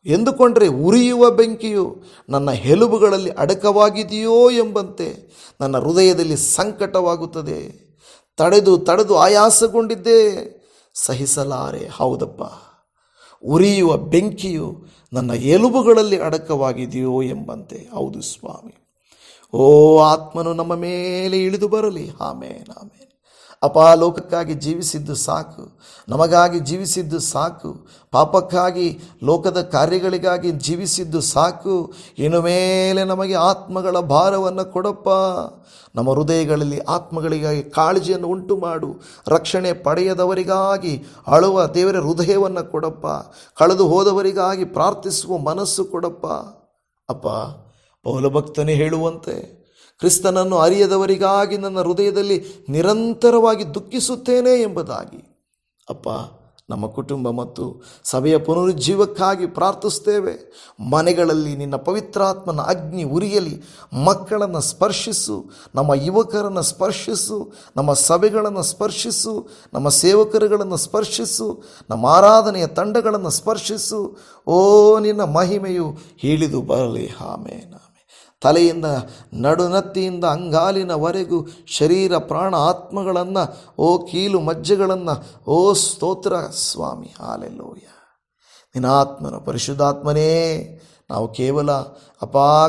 ಎಂದುಕೊಂಡರೆ ಉರಿಯುವ ಬೆಂಕಿಯು ನನ್ನ ಎಲುಬುಗಳಲ್ಲಿ ಅಡಕವಾಗಿದೆಯೋ ಎಂಬಂತೆ ನನ್ನ ಹೃದಯದಲ್ಲಿ ಸಂಕಟವಾಗುತ್ತದೆ. ತಡೆದು ಆಯಾಸಗೊಂಡಿದ್ದೆ, ಸಹಿಸಲಾರೆ. ಹೌದಪ್ಪ, ಉರಿಯುವ ಬೆಂಕಿಯು ನನ್ನ ಎಲುಬುಗಳಲ್ಲಿ ಅಡಕವಾಗಿದೆಯೋ ಎಂಬಂತೆ. ಹೌದು ಸ್ವಾಮಿ. ಆತ್ಮನು ನಮ್ಮ ಮೇಲೆ ಇಳಿದು ಬರಲಿ. ಆಮೇನ್, ಆಮೇನ್. ಅಪ್ಪ, ಲೋಕಕ್ಕಾಗಿ ಜೀವಿಸಿದ್ದು ಸಾಕು, ನಮಗಾಗಿ ಜೀವಿಸಿದ್ದು ಸಾಕು, ಪಾಪಕ್ಕಾಗಿ ಲೋಕದ ಕಾರ್ಯಗಳಿಗಾಗಿ ಜೀವಿಸಿದ್ದು ಸಾಕು. ಇನ್ನು ಮೇಲೆ ನಮಗೆ ಆತ್ಮಗಳ ಭಾರವನ್ನು ಕೊಡಪ್ಪ. ನಮ್ಮ ಹೃದಯಗಳಲ್ಲಿ ಆತ್ಮಗಳಿಗಾಗಿ ಕಾಳಜಿಯನ್ನು ಉಂಟು ಮಾಡು. ರಕ್ಷಣೆ ಪಡೆಯದವರಿಗಾಗಿ ಅಳುವ ದೇವರ ಹೃದಯವನ್ನು ಕೊಡಪ್ಪ. ಕಳೆದು ಹೋದವರಿಗಾಗಿ ಪ್ರಾರ್ಥಿಸುವ ಮನಸ್ಸು ಕೊಡಪ್ಪ. ಅಪ್ಪ, ಪೌಲಭಕ್ತನೇ ಹೇಳುವಂತೆ, ಕ್ರಿಸ್ತನನ್ನು ಅರಿಯದವರಿಗಾಗಿ ನನ್ನ ಹೃದಯದಲ್ಲಿ ನಿರಂತರವಾಗಿ ದುಃಖಿಸುತ್ತೇನೆ ಎಂಬುದಾಗಿ. ಅಪ್ಪ, ನಮ್ಮ ಕುಟುಂಬ ಮತ್ತು ಸಭೆಯ ಪುನರುಜ್ಜೀವಕ್ಕಾಗಿ ಪ್ರಾರ್ಥಿಸ್ತೇವೆ. ಮನೆಗಳಲ್ಲಿ ನಿನ್ನ ಪವಿತ್ರಾತ್ಮನ ಅಗ್ನಿ ಉರಿಯಲಿ. ಮಕ್ಕಳನ್ನು ಸ್ಪರ್ಶಿಸು, ನಮ್ಮ ಯುವಕರನ್ನು ಸ್ಪರ್ಶಿಸು, ನಮ್ಮ ಸಭೆಗಳನ್ನು ಸ್ಪರ್ಶಿಸು, ನಮ್ಮ ಸೇವಕರುಗಳನ್ನು ಸ್ಪರ್ಶಿಸು, ನಮ್ಮ ಆರಾಧನೆಯ ತಂಡಗಳನ್ನು ಸ್ಪರ್ಶಿಸು. ಓ, ನಿನ್ನ ಮಹಿಮೆಯು ಇಳಿದು ಬರಲಿ. ಆಮೇನ್. ತಲೆಯಿಂದ ನಡುನತ್ತಿಯಿಂದ ಅಂಗಾಲಿನವರೆಗೂ ಶರೀರ ಪ್ರಾಣ ಆತ್ಮಗಳನ್ನು, ಓ ಕೀಲು ಮಜ್ಜೆಗಳನ್ನು, ಓ ಸ್ತೋತ್ರ ಸ್ವಾಮಿ. ಹಾಲೆಲೂಯ. ನಿನ್ನ ಆತ್ಮನ ಪರಿಶುದ್ಧಾತ್ಮನೇ, ನಾವು ಕೇವಲ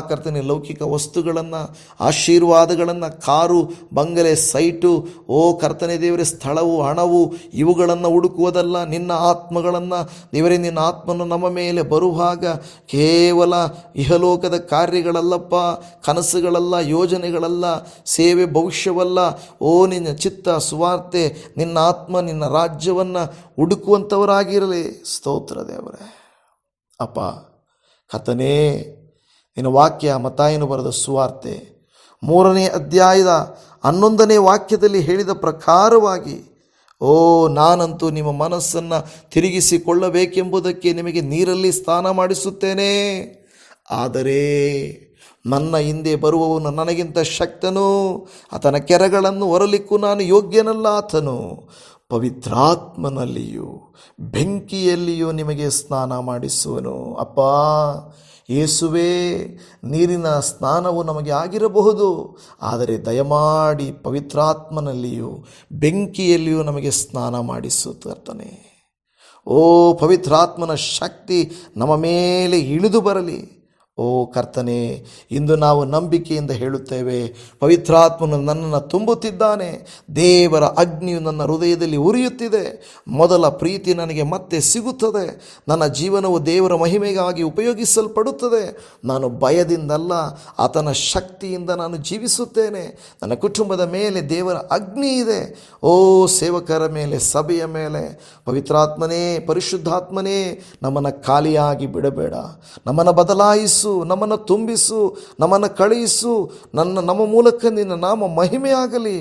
ಕರ್ತನೆ ಲೌಕಿಕ ವಸ್ತುಗಳನ್ನು, ಆಶೀರ್ವಾದಗಳನ್ನು, ಕಾರು ಬಂಗಲೆ ಸೈಟು, ಓ ಕರ್ತನೆ ದೇವರೇ ಸ್ಥಳವು ಹಣವು ಇವುಗಳನ್ನು ಹುಡುಕುವುದಲ್ಲ. ನಿನ್ನ ಆತ್ಮಗಳನ್ನು ದೇವರೇ, ನಿನ್ನ ಆತ್ಮನು ನಮ್ಮ ಮೇಲೆ ಬರುವಾಗ ಕೇವಲ ಇಹಲೋಕದ ಕಾರ್ಯಗಳಲ್ಲಪ್ಪ, ಕನಸುಗಳಲ್ಲ, ಯೋಜನೆಗಳಲ್ಲ, ಸೇವೆ ಭವಿಷ್ಯವಲ್ಲ. ಓ ನಿನ್ನ ಚಿತ್ತ ಸುವಾರ್ತೆ, ನಿನ್ನ ಆತ್ಮ, ನಿನ್ನ ರಾಜ್ಯವನ್ನು ಹುಡುಕುವಂಥವರಾಗಿರಲಿ. ಸ್ತೋತ್ರ ದೇವರೇ. ಅಪ್ಪ ಕರ್ತನೇ, ನಿನ್ನ ವಾಕ್ಯ ಮತ್ತಾಯನು ಬರೆದ ಸುವಾರ್ತೆ 3ನೇ ಅಧ್ಯಾಯದ 11ನೇ ವಾಕ್ಯದಲ್ಲಿ ಹೇಳಿದ ಪ್ರಕಾರವಾಗಿ, ಓ ನಾನಂತೂ ನಿಮ್ಮ ಮನಸ್ಸನ್ನು ತಿರುಗಿಸಿಕೊಳ್ಳಬೇಕೆಂಬುದಕ್ಕೆ ನಿಮಗೆ ನೀರಲ್ಲಿ ಸ್ನಾನ ಮಾಡಿಸುತ್ತೇನೆ. ಆದರೆ ನನ್ನ ಹಿಂದೆ ಬರುವವನು ನನಗಿಂತ ಶಕ್ತನು, ಆತನ ಕೆರಗಳನ್ನು ಹೊರಲಿಕ್ಕೂ ನಾನು ಯೋಗ್ಯನಲ್ಲ. ಆತನು ಪವಿತ್ರಾತ್ಮನಲ್ಲಿಯೂ ಬೆಂಕಿಯಲ್ಲಿಯೂ ನಿಮಗೆ ಸ್ನಾನ ಮಾಡಿಸುವನು. ಅಪ್ಪ ಯೇಸುವೇ, ನೀರಿನ ಸ್ನಾನವು ನಮಗೆ ಆಗಿರಬಹುದು, ಆದರೆ ದಯಮಾಡಿ ಪವಿತ್ರಾತ್ಮನಲ್ಲಿಯೂ ಬೆಂಕಿಯಲ್ಲಿಯೂ ನಮಗೆ ಸ್ನಾನ ಮಾಡಿಸುತ್ತಾನೆ. ಓ ಪವಿತ್ರಾತ್ಮನ ಶಕ್ತಿ ನಮ್ಮ ಮೇಲೆ ಇಳಿದು ಬರಲಿ. ಓ ಕರ್ತನೆ, ಇಂದು ನಾವು ನಂಬಿಕೆಯಿಂದ ಹೇಳುತ್ತೇವೆ, ಪವಿತ್ರಾತ್ಮನು ನನ್ನನ್ನು ತುಂಬುತ್ತಿದ್ದಾನೆ. ದೇವರ ಅಗ್ನಿಯು ನನ್ನ ಹೃದಯದಲ್ಲಿ ಉರಿಯುತ್ತಿದೆ. ಮೊದಲ ಪ್ರೀತಿ ನನಗೆ ಮತ್ತೆ ಸಿಗುತ್ತದೆ. ನನ್ನ ಜೀವನವು ದೇವರ ಮಹಿಮೆಗಾಗಿ ಉಪಯೋಗಿಸಲ್ಪಡುತ್ತದೆ. ನಾನು ಭಯದಿಂದಲ್ಲ, ಆತನ ಶಕ್ತಿಯಿಂದ ನಾನು ಜೀವಿಸುತ್ತೇನೆ. ನನ್ನ ಕುಟುಂಬದ ಮೇಲೆ ದೇವರ ಅಗ್ನಿ ಇದೆ. ಓ ಸೇವಕರ ಮೇಲೆ, ಸಭೆಯ ಮೇಲೆ ಪವಿತ್ರಾತ್ಮನೇ, ಪರಿಶುದ್ಧಾತ್ಮನೇ, ನಮ್ಮನ್ನು ಖಾಲಿಯಾಗಿ ಬಿಡಬೇಡ. ನಮ್ಮನ್ನು ಬದಲಾಯಿಸು, ನಮ್ಮನ್ನು ತುಂಬಿಸು, ನಮ್ಮನ್ನು ಕಳುಹಿಸು. ನಮ್ಮ ಮೂಲಕ ನಿನ್ನ ನಾಮ ಮಹಿಮೆಯಾಗಲಿ.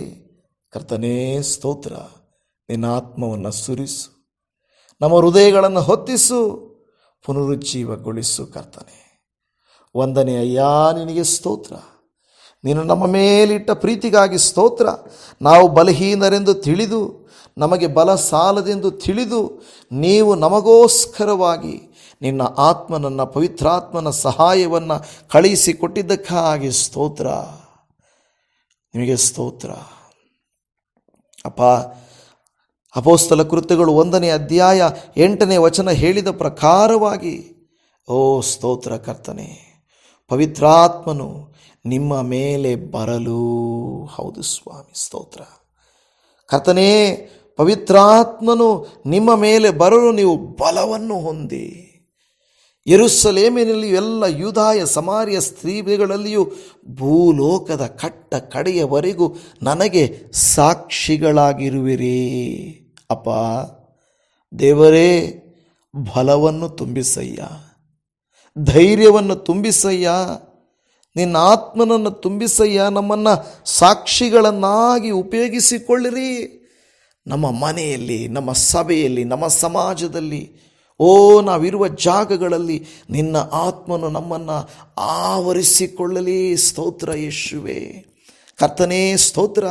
ಕರ್ತನೇ ಸ್ತೋತ್ರ. ನಿನ್ನ ಆತ್ಮವನ್ನು ಸುರಿಸು, ನಮ್ಮ ಹೃದಯಗಳನ್ನು ಹೊತ್ತಿಸು, ಪುನರುಜ್ಜೀವಗೊಳಿಸು. ಕರ್ತನೆ ವಂದನೆ ಅಯ್ಯ, ನಿನಗೆ ಸ್ತೋತ್ರ. ನೀನು ನಮ್ಮ ಮೇಲಿಟ್ಟ ಪ್ರೀತಿಗಾಗಿ ಸ್ತೋತ್ರ. ನಾವು ಬಲಹೀನರೆಂದು ತಿಳಿದು, ನಮಗೆ ಬಲ ಸಾಲದೆಂದು ತಿಳಿದು, ನೀವು ನಮಗೋಸ್ಕರವಾಗಿ ನಿನ್ನ ಆತ್ಮನನ್ನು, ಪವಿತ್ರಾತ್ಮನ ಸಹಾಯವನ್ನು ಕಳುಹಿಸಿಕೊಟ್ಟಿದ್ದಕ್ಕಾಗಿ ಸ್ತೋತ್ರ. ನಿಮಗೆ ಸ್ತೋತ್ರ ಅಪ್ಪ. ಅಪೊಸ್ತಲ ಕೃತ್ಯಗಳು 1ನೇ ಅಧ್ಯಾಯ 8ನೇ ವಚನ ಹೇಳಿದ ಪ್ರಕಾರವಾಗಿ, ಓ ಸ್ತೋತ್ರ ಕರ್ತನೆ, ಪವಿತ್ರಾತ್ಮನು ನಿಮ್ಮ ಮೇಲೆ ಬರಲು. ಹೌದು ಸ್ವಾಮಿ, ಸ್ತೋತ್ರ ಕರ್ತನೇ. ಪವಿತ್ರಾತ್ಮನು ನಿಮ್ಮ ಮೇಲೆ ಬರಲು ನೀವು ಬಲವನ್ನು ಹೊಂದಿ, ಯೆರೂಸಲೇಮಿನಲ್ಲಿಯೂ ಎಲ್ಲ ಯೂದಾಯ ಸಮಾರ್ಯ ಸ್ತ್ರೀಗಳಲ್ಲಿಯೂ ಭೂಲೋಕದ ಕಟ್ಟ ಕಡೆಯವರೆಗೂ ನನಗೆ ಸಾಕ್ಷಿಗಳಾಗಿರುವಿರಿ. ಅಪ್ಪ ದೇವರೇ, ಬಲವನ್ನು ತುಂಬಿಸಯ್ಯ, ಧೈರ್ಯವನ್ನು ತುಂಬಿಸಯ್ಯ, ನಿನ್ನ ಆತ್ಮನನ್ನು ತುಂಬಿಸಯ್ಯ. ನಮ್ಮನ್ನು ಸಾಕ್ಷಿಗಳನ್ನಾಗಿ ಉಪಯೋಗಿಸಿಕೊಳ್ಳಿರಿ. ನಮ್ಮ ಮನೆಯಲ್ಲಿ, ನಮ್ಮ ಸಭೆಯಲ್ಲಿ, ನಮ್ಮ ಸಮಾಜದಲ್ಲಿ, ಓ ನಾವಿರುವ ಜಾಗಗಳಲ್ಲಿ ನಿನ್ನ ಆತ್ಮನು ನಮ್ಮನ್ನು ಆವರಿಸಿಕೊಳ್ಳಲಿ. ಸ್ತೋತ್ರ ಯೇಸುವೇ. ಕರ್ತನೇ ಸ್ತೋತ್ರ.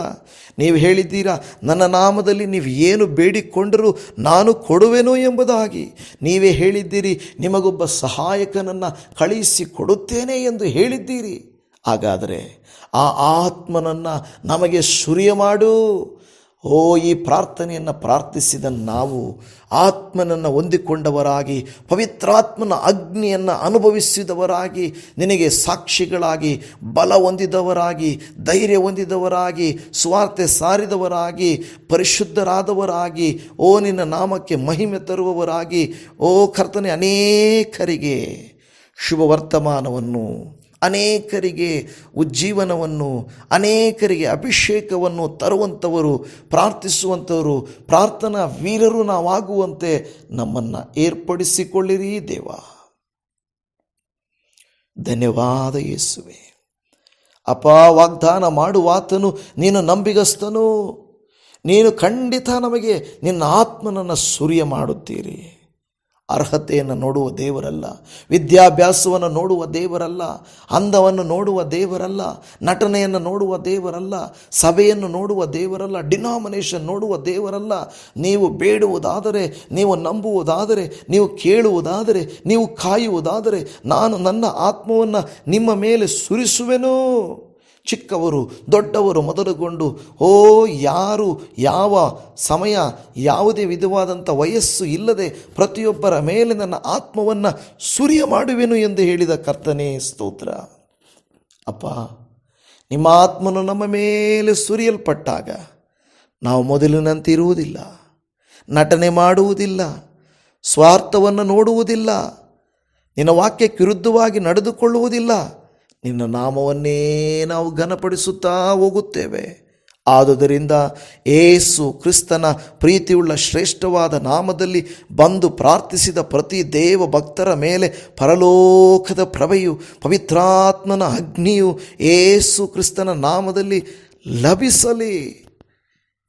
ನೀವು ಹೇಳಿದ್ದೀರಾ, ನನ್ನ ನಾಮದಲ್ಲಿ ನೀವು ಏನು ಬೇಡಿಕೊಂಡರೂ ನಾನು ಕೊಡುವೆನು ಎಂಬುದಾಗಿ. ನೀವೇ ಹೇಳಿದ್ದೀರಿ, ನಿಮಗೊಬ್ಬ ಸಹಾಯಕನನ್ನು ಕಳುಹಿಸಿ ಕೊಡುತ್ತೇನೆ ಎಂದು ಹೇಳಿದ್ದೀರಿ. ಹಾಗಾದರೆ ಆ ಆತ್ಮನನ್ನು ನಮಗೆ ಸುರಿಯ ಮಾಡು. ಈ ಪ್ರಾರ್ಥನೆಯನ್ನು ಪ್ರಾರ್ಥಿಸಿದ ನಾವು ಆತ್ಮನನ್ನು ಹೊಂದಿಕೊಂಡವರಾಗಿ, ಪವಿತ್ರಾತ್ಮನ ಅಗ್ನಿಯನ್ನು ಅನುಭವಿಸಿದವರಾಗಿ, ನಿನಗೆ ಸಾಕ್ಷಿಗಳಾಗಿ, ಬಲ ಹೊಂದಿದವರಾಗಿ, ಧೈರ್ಯ ಹೊಂದಿದವರಾಗಿ, ಸುವಾರ್ತೆ ಸಾರಿದವರಾಗಿ, ಪರಿಶುದ್ಧರಾದವರಾಗಿ, ನಿನ್ನ ನಾಮಕ್ಕೆ ಮಹಿಮೆ ತರುವವರಾಗಿ, ಕರ್ತನೆ, ಅನೇಕರಿಗೆ ಶುಭ ವರ್ತಮಾನವನ್ನು, ಅನೇಕರಿಗೆ ಉಜ್ಜೀವನವನ್ನು, ಅನೇಕರಿಗೆ ಅಭಿಷೇಕವನ್ನು ತರುವಂಥವರು, ಪ್ರಾರ್ಥಿಸುವಂಥವರು, ಪ್ರಾರ್ಥನಾ ವೀರರು ನಾವಾಗುವಂತೆ ನಮ್ಮನ್ನು ಏರ್ಪಡಿಸಿಕೊಳ್ಳಿರಿ ದೇವ. ಧನ್ಯವಾದ ಯೇಸುವೆ. ಅಪ್ಪ, ವಾಗ್ದಾನ ಮಾಡುವಾತನು ನೀನು ನಂಬಿಗಸ್ತನು. ನೀನು ಖಂಡಿತ ನಮಗೆ ನಿನ್ನ ಆತ್ಮನನ್ನು ಸುರಿಯ ಮಾಡುತ್ತೀರಿ. ಅರ್ಹತೆಯನ್ನು ನೋಡುವ ದೇವರಲ್ಲ, ವಿದ್ಯಾಭ್ಯಾಸವನ್ನು ನೋಡುವ ದೇವರಲ್ಲ, ಅಂದವನ್ನು ನೋಡುವ ದೇವರಲ್ಲ, ನಟನೆಯನ್ನು ನೋಡುವ ದೇವರಲ್ಲ, ಸಭೆಯನ್ನು ನೋಡುವ ದೇವರಲ್ಲ, ಡಿನಾಮಿನೇಷನ್ ನೋಡುವ ದೇವರಲ್ಲ. ನೀವು ಬೇಡುವುದಾದರೆ, ನೀವು ನಂಬುವುದಾದರೆ, ನೀವು ಕೇಳುವುದಾದರೆ, ನೀವು ಕಾಯುವುದಾದರೆ, ನಾನು ನನ್ನ ಆತ್ಮವನ್ನು ನಿಮ್ಮ ಮೇಲೆ ಸುರಿಸುವೆನು. ಚಿಕ್ಕವರು ದೊಡ್ಡವರು ಮೊದಲುಗೊಂಡು ಯಾರು ಯಾವ ಸಮಯ ಯಾವುದೇ ವಿಧವಾದಂಥ ವಯಸ್ಸು ಇಲ್ಲದೆ ಪ್ರತಿಯೊಬ್ಬರ ಮೇಲೆ ನನ್ನ ಆತ್ಮವನ್ನು ಸುರಿಯ ಮಾಡುವೆನು ಎಂದು ಹೇಳಿದ ಕರ್ತನೇ ಸ್ತೋತ್ರ. ಅಪ್ಪ, ನಿಮ್ಮ ಆತ್ಮನು ನಮ್ಮ ಮೇಲೆ ಸುರಿಯಲ್ಪಟ್ಟಾಗ ನಾವು ಮೊದಲಿನಂತೆ ಇರುವುದಿಲ್ಲ, ನಟನೆ ಮಾಡುವುದಿಲ್ಲ, ಸ್ವಾರ್ಥವನ್ನು ನೋಡುವುದಿಲ್ಲ, ನಿನ್ನ ವಾಕ್ಯಕ್ಕೆ ವಿರುದ್ಧವಾಗಿ ನಡೆದುಕೊಳ್ಳುವುದಿಲ್ಲ. ನಿನ್ನ ನಾಮವನ್ನೇ ನಾವು ಘನಪಡಿಸುತ್ತಾ ಹೋಗುತ್ತೇವೆ. ಆದುದರಿಂದ ಯೇಸು ಕ್ರಿಸ್ತನ ಪ್ರೀತಿಯುಳ್ಳ ಶ್ರೇಷ್ಠವಾದ ನಾಮದಲ್ಲಿ ಬಂದು ಪ್ರಾರ್ಥಿಸಿದ ಪ್ರತಿ ದೇವ ಭಕ್ತರ ಮೇಲೆ ಪರಲೋಕದ ಪ್ರಭೆಯು, ಪವಿತ್ರಾತ್ಮನ ಅಗ್ನಿಯು ಯೇಸು ಕ್ರಿಸ್ತನ ನಾಮದಲ್ಲಿ ಲಭಿಸಲಿ.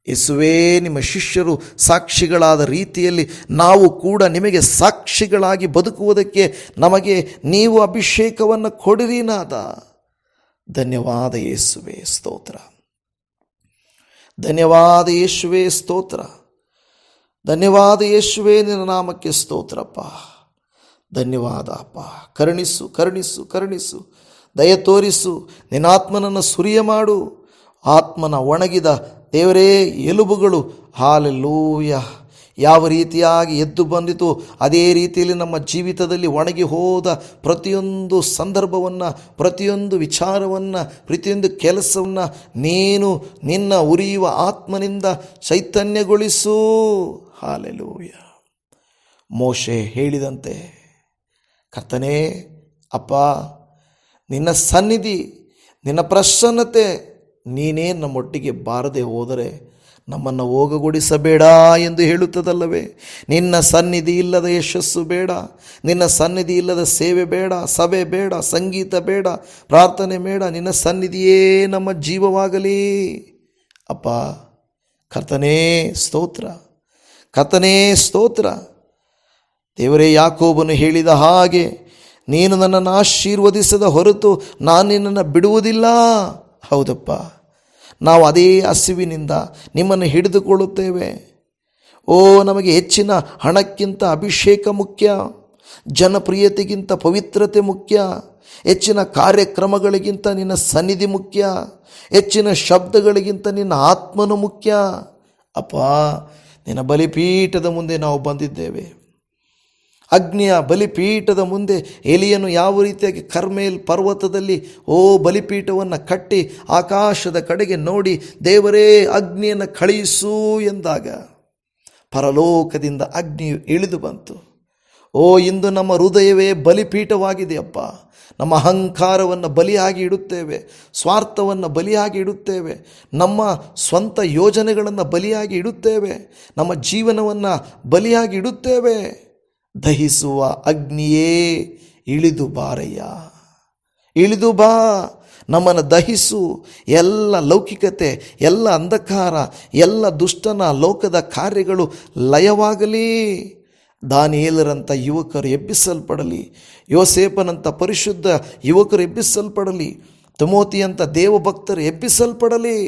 ಯೇಸುವೇ, ನಿಮ್ಮ ಶಿಷ್ಯರು ಸಾಕ್ಷಿಗಳಾದ ರೀತಿಯಲ್ಲಿ ನಾವು ಕೂಡ ನಿಮಗೆ ಸಾಕ್ಷಿಗಳಾಗಿ ಬದುಕುವುದಕ್ಕೆ ನಮಗೆ ನೀವು ಅಭಿಷೇಕವನ್ನು ಕೊಡಿರಿ ನಾದ. ಧನ್ಯವಾದ ಯೇಸುವೇ, ಸ್ತೋತ್ರ. ಧನ್ಯವಾದ ಯೇಸುವೇ, ಸ್ತೋತ್ರ. ಧನ್ಯವಾದ ಯೇಸುವೇ, ನಿನ್ನ ನಾಮಕ್ಕೆ ಸ್ತೋತ್ರಪ್ಪ. ಧನ್ಯವಾದ ಅಪ್ಪ. ಕರುಣಿಸು, ಕರುಣಿಸು, ಕರುಣಿಸು, ದಯ ತೋರಿಸು. ನಿನ್ನ ಆತ್ಮನನ್ನು ಸುರಿಯ ಮಾಡು. ಆತ್ಮನ ಒಣಗಿದ ದೇವರೇ ಎಲುಬುಗಳು, ಹಾಲೆಲೂಯ, ಯಾವ ರೀತಿಯಾಗಿ ಎದ್ದು ಬಂದಿತು ಅದೇ ರೀತಿಯಲ್ಲಿ ನಮ್ಮ ಜೀವಿತದಲ್ಲಿ ಒಣಗಿ ಹೋದ ಪ್ರತಿಯೊಂದು ಸಂದರ್ಭವನ್ನು, ಪ್ರತಿಯೊಂದು ವಿಚಾರವನ್ನು, ಪ್ರತಿಯೊಂದು ಕೆಲಸವನ್ನು ನೀನು ನಿನ್ನ ಉರಿಯುವ ಆತ್ಮನಿಂದ ಚೈತನ್ಯಗೊಳಿಸು. ಹಾಲೆಲೂಯ. ಮೋಶೆ ಹೇಳಿದಂತೆ ಕರ್ತನೇ, ಅಪ್ಪ, ನಿನ್ನ ಸನ್ನಿಧಿ, ನಿನ್ನ ಪ್ರಸನ್ನತೆ ನೀನೇ ನಮ್ಮೊಟ್ಟಿಗೆ ಬಾರದೆ ಹೋದರೆ ನಮ್ಮನ್ನು ಹೋಗಗೊಡಿಸಬೇಡ ಎಂದು ಹೇಳುತ್ತದಲ್ಲವೇ? ನಿನ್ನ ಸನ್ನಿಧಿ ಇಲ್ಲದ ಯಶಸ್ಸು ಬೇಡ, ನಿನ್ನ ಸನ್ನಿಧಿ ಇಲ್ಲದ ಸೇವೆ ಬೇಡ, ಸಭೆ ಬೇಡ, ಸಂಗೀತ ಬೇಡ, ಪ್ರಾರ್ಥನೆ ಬೇಡ. ನಿನ್ನ ಸನ್ನಿಧಿಯೇ ನಮ್ಮ ಜೀವವಾಗಲಿ. ಅಪ್ಪ, ಕರ್ತನೇ ಸ್ತೋತ್ರ, ಕರ್ತನೇ ಸ್ತೋತ್ರ. ದೇವರೇ, ಯಾಕೋಬನು ಹೇಳಿದ ಹಾಗೆ ನೀನು ನನ್ನನ್ನು ಆಶೀರ್ವದಿಸದ ಹೊರತು ನಾನು ನಿನ್ನನ್ನು ಬಿಡುವುದಿಲ್ಲ. ಹೌದಪ್ಪ, ನಾವು ಅದೇ ಹಸಿವಿನಿಂದ ನಿಮ್ಮನ್ನು ಹಿಡಿದುಕೊಳ್ಳುತ್ತೇವೆ. ನಮಗೆ ಹೆಚ್ಚಿನ ಹಣಕ್ಕಿಂತ ಅಭಿಷೇಕ ಮುಖ್ಯ, ಜನಪ್ರಿಯತೆಗಿಂತ ಪವಿತ್ರತೆ ಮುಖ್ಯ, ಹೆಚ್ಚಿನ ಕಾರ್ಯಕ್ರಮಗಳಿಗಿಂತ ನಿನ್ನ ಸನ್ನಿಧಿ ಮುಖ್ಯ, ಹೆಚ್ಚಿನ ಶಬ್ದಗಳಿಗಿಂತ ನಿನ್ನ ಆತ್ಮನು ಮುಖ್ಯ. ಅಪ್ಪ, ನಿನ್ನ ಬಲಿಪೀಠದ ಮುಂದೆ ನಾವು ಬಂದಿದ್ದೇವೆ. ಅಗ್ನಿಯ ಬಲಿಪೀಠದ ಮುಂದೆ ಎಲಿಯನು ಯಾವ ರೀತಿಯಾಗಿ ಕರ್ಮೇಲ್ ಪರ್ವತದಲ್ಲಿ ಬಲಿಪೀಠವನ್ನು ಕಟ್ಟಿ ಆಕಾಶದ ಕಡೆಗೆ ನೋಡಿ ದೇವರೇ ಅಗ್ನಿಯನ್ನು ಕಳುಹಿಸು ಎಂದಾಗ ಪರಲೋಕದಿಂದ ಅಗ್ನಿಯು ಇಳಿದು ಬಂತು. ಇಂದು ನಮ್ಮ ಹೃದಯವೇ ಬಲಿಪೀಠವಾಗಿದೆಯಪ್ಪ. ನಮ್ಮ ಅಹಂಕಾರವನ್ನು ಬಲಿಯಾಗಿ ಇಡುತ್ತೇವೆ, ಸ್ವಾರ್ಥವನ್ನು ಬಲಿಯಾಗಿ ಇಡುತ್ತೇವೆ, ನಮ್ಮ ಸ್ವಂತ ಯೋಜನೆಗಳನ್ನು ಬಲಿಯಾಗಿ ಇಡುತ್ತೇವೆ, ನಮ್ಮ ಜೀವನವನ್ನು ಬಲಿಯಾಗಿ ಇಡುತ್ತೇವೆ. ದಹಿಸುವ ಅಗ್ನಿಯೇ ಇಳಿದು ಬಾರಯ್ಯ, ಇಳಿದು ಬಾ, ನಮ್ಮನ್ನು ದಹಿಸು. ಎಲ್ಲ ಲೌಕಿಕತೆ, ಎಲ್ಲ ಅಂಧಕಾರ, ಎಲ್ಲ ದುಷ್ಟನ ಲೋಕದ ಕಾರ್ಯಗಳು ಲಯವಾಗಲಿ. ದಾನಿಯೇಲರಂಥ ಯುವಕರು ಎಬ್ಬಿಸಲ್ಪಡಲಿ, ಯೋಸೇಫನಂಥ ಪರಿಶುದ್ಧ ಯುವಕರು ಎಬ್ಬಿಸಲ್ಪಡಲಿ, ತಿಮೋತಿಯಂಥ ದೇವಭಕ್ತರು ಎಬ್ಬಿಸಲ್ಪಡಲಿ.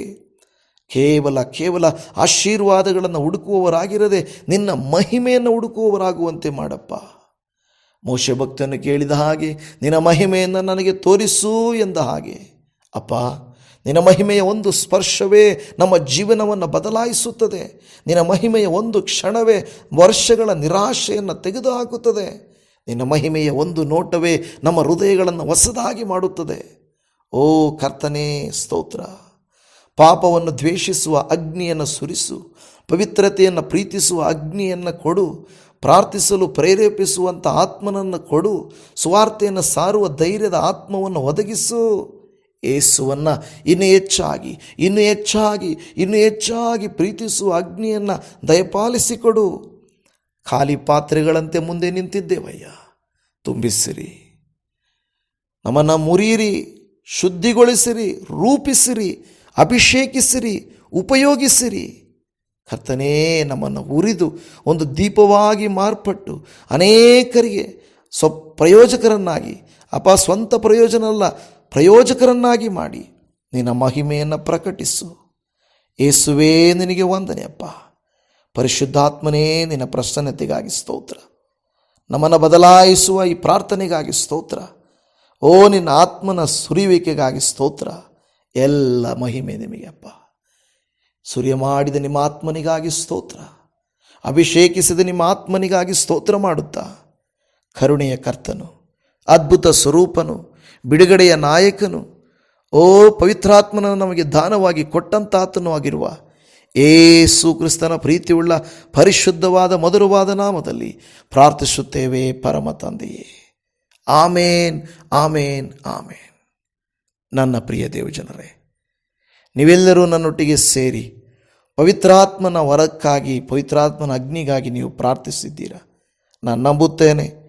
ಕೇವಲ ಆಶೀರ್ವಾದಗಳನ್ನು ಹುಡುಕುವವರಾಗಿರದೆ ನಿನ್ನ ಮಹಿಮೆಯನ್ನು ಹುಡುಕುವವರಾಗುವಂತೆ ಮಾಡಪ್ಪ. ಮೋಶೆ ಭಕ್ತನು ಕೇಳಿದ ಹಾಗೆ ನಿನ್ನ ಮಹಿಮೆಯನ್ನು ನನಗೆ ತೋರಿಸು ಎಂದ ಹಾಗೆ ಅಪ್ಪ, ನಿನ್ನ ಮಹಿಮೆಯ ಒಂದು ಸ್ಪರ್ಶವೇ ನಮ್ಮ ಜೀವನವನ್ನು ಬದಲಾಯಿಸುತ್ತದೆ. ನಿನ್ನ ಮಹಿಮೆಯ ಒಂದು ಕ್ಷಣವೇ ವರ್ಷಗಳ ನಿರಾಶೆಯನ್ನು ತೆಗೆದುಹಾಕುತ್ತದೆ. ನಿನ್ನ ಮಹಿಮೆಯ ಒಂದು ನೋಟವೇ ನಮ್ಮ ಹೃದಯಗಳನ್ನು ಹೊಸದಾಗಿ ಮಾಡುತ್ತದೆ. ಓ ಕರ್ತನೇ ಸ್ತೋತ್ರ. ಪಾಪವನ್ನು ದ್ವೇಷಿಸುವ ಅಗ್ನಿಯನ್ನು ಸುರಿಸು, ಪವಿತ್ರತೆಯನ್ನು ಪ್ರೀತಿಸುವ ಅಗ್ನಿಯನ್ನು ಕೊಡು, ಪ್ರಾರ್ಥಿಸಲು ಪ್ರೇರೇಪಿಸುವಂಥ ಆತ್ಮನನ್ನು ಕೊಡು, ಸುವಾರ್ತೆಯನ್ನು ಸಾರುವ ಧೈರ್ಯದ ಆತ್ಮವನ್ನು ಒದಗಿಸು. ಯೇಸುವನ್ನು ಇನ್ನೂ ಹೆಚ್ಚಾಗಿ ಇನ್ನೂ ಹೆಚ್ಚಾಗಿ ಇನ್ನೂ ಹೆಚ್ಚಾಗಿ ಪ್ರೀತಿಸುವ ಅಗ್ನಿಯನ್ನು ದಯಪಾಲಿಸಿಕೊಡು. ಖಾಲಿ ಪಾತ್ರೆಗಳಂತೆ ಮುಂದೆ ನಿಂತಿದ್ದೇವಯ್ಯ, ತುಂಬಿಸಿರಿ, ನಮ್ಮನ್ನು ಮುರಿಯಿರಿ, ಶುದ್ಧಿಗೊಳಿಸಿರಿ, ರೂಪಿಸಿರಿ, ಅಭಿಷೇಕಿಸಿರಿ, ಉಪಯೋಗಿಸಿರಿ. ಕರ್ತನೇ, ನಮ್ಮನ್ನು ಉರಿದು ಒಂದು ದೀಪವಾಗಿ ಮಾರ್ಪಟ್ಟು ಅನೇಕರಿಗೆ ಪ್ರಯೋಜಕರನ್ನಾಗಿ, ಸ್ವಂತ ಪ್ರಯೋಜನ ಅಲ್ಲ, ಪ್ರಯೋಜಕರನ್ನಾಗಿ ಮಾಡಿ ನಿನ್ನ ಮಹಿಮೆಯನ್ನು ಪ್ರಕಟಿಸು. ಯೇಸುವೇ ನಿನಗೆ ವಂದನೆಯಪ್ಪ. ಪರಿಶುದ್ಧಾತ್ಮನೇ, ನಿನ್ನ ಪ್ರಸನ್ನತೆಗಾಗಿ ಸ್ತೋತ್ರ. ನಮ್ಮನ್ನು ಬದಲಾಯಿಸುವ ಈ ಪ್ರಾರ್ಥನೆಗಾಗಿ ಸ್ತೋತ್ರ. ಓ ನಿನ್ನ ಆತ್ಮನ ಸುರಿಯುವಿಕೆಗಾಗಿ ಸ್ತೋತ್ರ. ಎಲ್ಲ ಮಹಿಮೆ ನಿಮಗೆ ಅಪ್ಪ. ಸುರಿಯ ಮಾಡಿದ ನಿಮ್ಮ ಆತ್ಮನಿಗಾಗಿ ಸ್ತೋತ್ರ. ಅಭಿಷೇಕಿಸಿದ ನಿಮ್ಮ ಆತ್ಮನಿಗಾಗಿ ಸ್ತೋತ್ರ ಮಾಡುತ್ತಾ, ಕರುಣೆಯ ಕರ್ತನು, ಅದ್ಭುತ ಸ್ವರೂಪನು, ಬಿಡುಗಡೆಯ ನಾಯಕನು, ಓ ಪವಿತ್ರಾತ್ಮನನ್ನು ನಮಗೆ ದಾನವಾಗಿ ಕೊಟ್ಟಂತಾತನೂ ಆಗಿರುವ ಯೇಸು ಕ್ರಿಸ್ತನ ಪ್ರೀತಿಯುಳ್ಳ ಪರಿಶುದ್ಧವಾದ ಮಧುರವಾದ ನಾಮದಲ್ಲಿ ಪ್ರಾರ್ಥಿಸುತ್ತೇವೆ ಪರಮ ತಂದೆಯೇ. ಆಮೇನ್, ಆಮೇನ್, ಆಮೇನ್. ನನ್ನ ಪ್ರಿಯ ದೇವಜನರೇ, ನೀವೆಲ್ಲರೂ ನನ್ನೊಟ್ಟಿಗೆ ಸೇರಿ ಪವಿತ್ರಾತ್ಮನ ವರಕ್ಕಾಗಿ, ಪವಿತ್ರಾತ್ಮನ ಅಗ್ನಿಗಾಗಿ ನೀವು ಪ್ರಾರ್ಥಿಸಿದ್ದೀರ. ನಾನು ನಂಬುತ್ತೇನೆ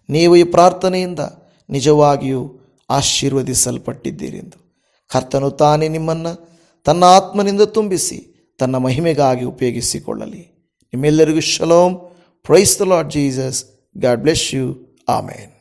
ನೀವು ಈ ಪ್ರಾರ್ಥನೆಯಿಂದ ನಿಜವಾಗಿಯೂ ಆಶೀರ್ವದಿಸಲ್ಪಟ್ಟಿದ್ದೀರೆಂದು. ಕರ್ತನು ತಾನೇ ನಿಮ್ಮನ್ನು ತನ್ನ ಆತ್ಮನಿಂದ ತುಂಬಿಸಿ ತನ್ನ ಮಹಿಮೆಗಾಗಿ ಉಪಯೋಗಿಸಿಕೊಳ್ಳಲಿ. ನಿಮ್ಮೆಲ್ಲರಿಗೂ ಶಲೋಮ್. Praise the Lord Jesus. God bless you. Amen.